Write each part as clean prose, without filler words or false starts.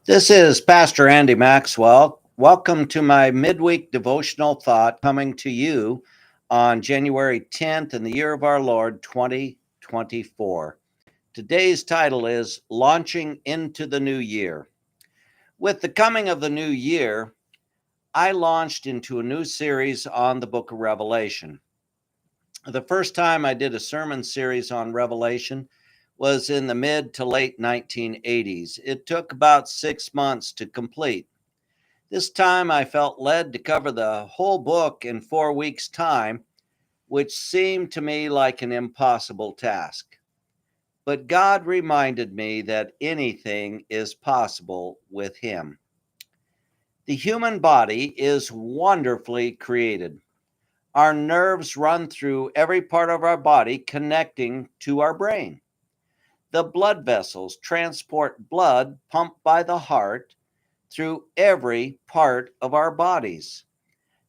This is Pastor Andy Maxwell. Welcome to my midweek devotional thought coming to you on January 10th in the year of our Lord 2024. Today's title is Launching into the New Year. With the coming of the new year, I launched into a new series on the book of Revelation. The first time I did a sermon series on Revelation was in the mid to late 1980s. It took about 6 months to complete. This time I felt led to cover the whole book in 4 weeks' time, which seemed to me like an impossible task. But God reminded me that anything is possible with Him. The human body is wonderfully created. Our nerves run through every part of our body, connecting to our brain. The blood vessels transport blood pumped by the heart through every part of our bodies.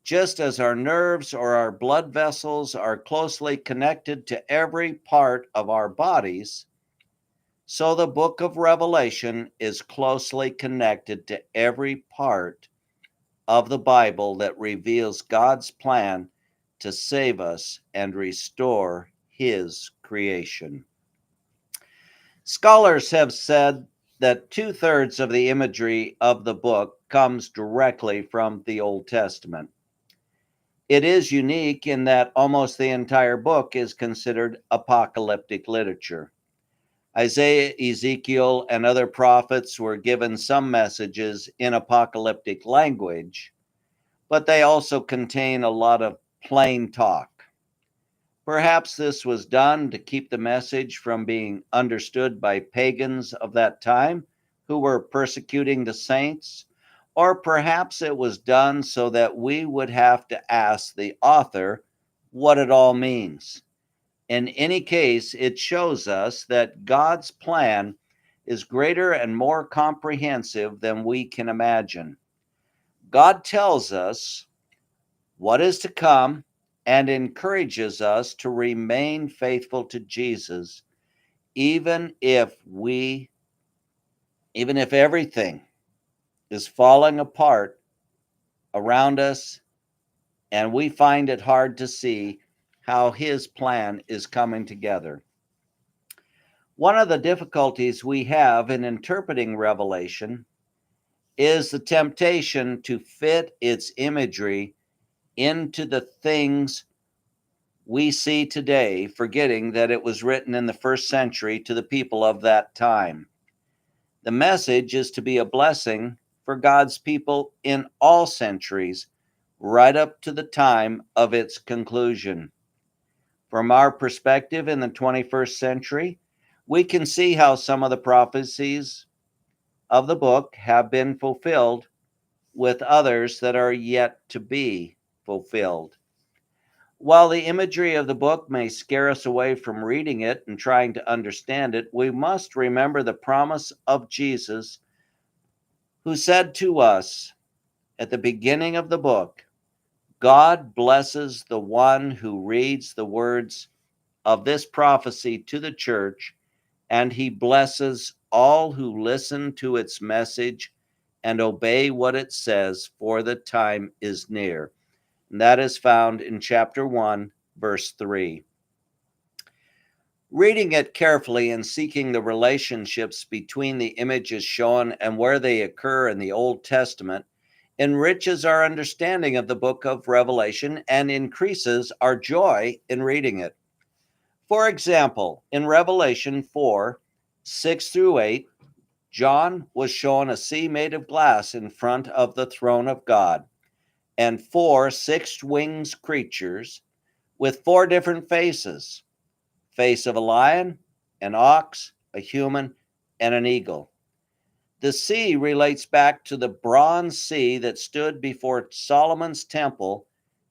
Just as our nerves or our blood vessels are closely connected to every part of our bodies, so the book of Revelation is closely connected to every part of the Bible that reveals God's plan to save us and restore His creation. Scholars have said that 2/3 of the imagery of the book comes directly from the Old Testament. It is unique in that almost the entire book is considered apocalyptic literature. Isaiah, Ezekiel, and other prophets were given some messages in apocalyptic language, but they also contain a lot of plain talk. Perhaps this was done to keep the message from being understood by pagans of that time who were persecuting the saints, or perhaps it was done so that we would have to ask the author what it all means. In any case, it shows us that God's plan is greater and more comprehensive than we can imagine. God tells us what is to come and encourages us to remain faithful to Jesus, even if everything is falling apart around us and we find it hard to see how His plan is coming together. One of the difficulties we have in interpreting Revelation is the temptation to fit its imagery into the things we see today, forgetting that it was written in the first century to the people of that time. The message is to be a blessing for God's people in all centuries, right up to the time of its conclusion. From our perspective in the 21st century, we can see how some of the prophecies of the book have been fulfilled, with others that are yet to be fulfilled. While the imagery of the book may scare us away from reading it and trying to understand it, we must remember the promise of Jesus, who said to us at the beginning of the book, God blesses the one who reads the words of this prophecy to the church, and He blesses all who listen to its message and obey what it says, for the time is near. And that is found in chapter 1, verse 3. Reading it carefully and seeking the relationships between the images shown and where they occur in the Old Testament enriches our understanding of the book of Revelation and increases our joy in reading it. For example, in Revelation 4, 6 through 8, John was shown a sea made of glass in front of the throne of God, and 4 six-winged creatures with 4 different faces: face of a lion, an ox, a human, and an eagle. The sea relates back to the bronze sea that stood before Solomon's temple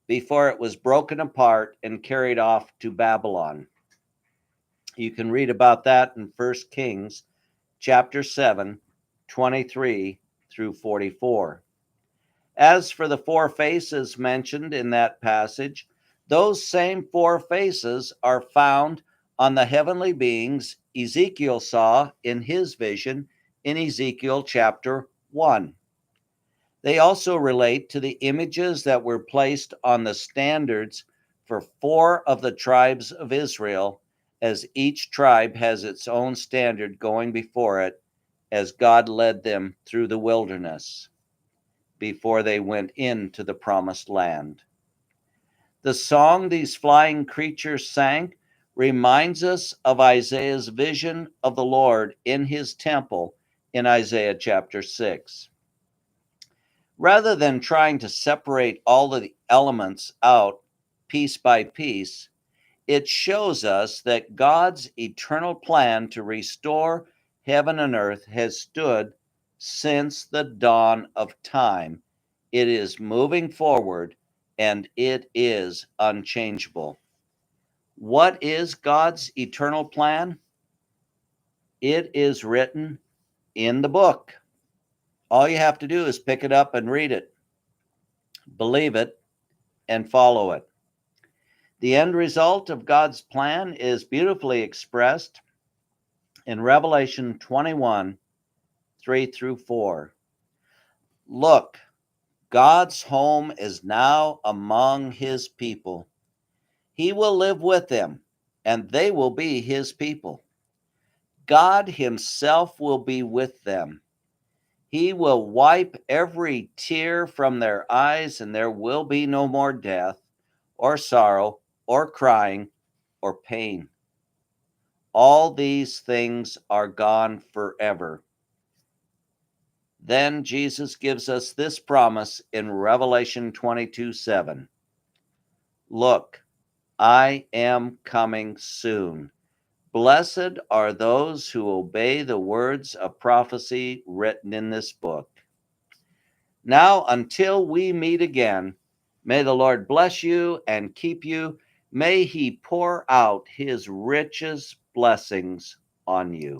before it was broken apart and carried off to Babylon. You can read about that in 1 Kings chapter 7, 23 through 44. As for the 4 faces mentioned in that passage, those same 4 faces are found on the heavenly beings Ezekiel saw in his vision in Ezekiel chapter 1. They also relate to the images that were placed on the standards for 4 of the tribes of Israel, as each tribe has its own standard going before it as God led them through the wilderness before they went into the promised land. The song these flying creatures sang reminds us of Isaiah's vision of the Lord in his temple in Isaiah chapter 6. Rather than trying to separate all of the elements out piece by piece, it shows us that God's eternal plan to restore heaven and earth has stood since the dawn of time. It is moving forward and it is unchangeable. What is God's eternal plan? It is written in the book. All you have to do is pick it up and read it, believe it, and follow it. The end result of God's plan is beautifully expressed in Revelation 21, 3 through 4. Look, God's home is now among his people. He will live with them, and they will be his people. God himself will be with them. He will wipe every tear from their eyes, and there will be no more death, or sorrow, or crying, or pain. All these things are gone forever. Then Jesus gives us this promise in Revelation 22:7. Look, I am coming soon. Blessed are those who obey the words of prophecy written in this book. Now, until we meet again, may the Lord bless you and keep you. May he pour out his richest blessings on you.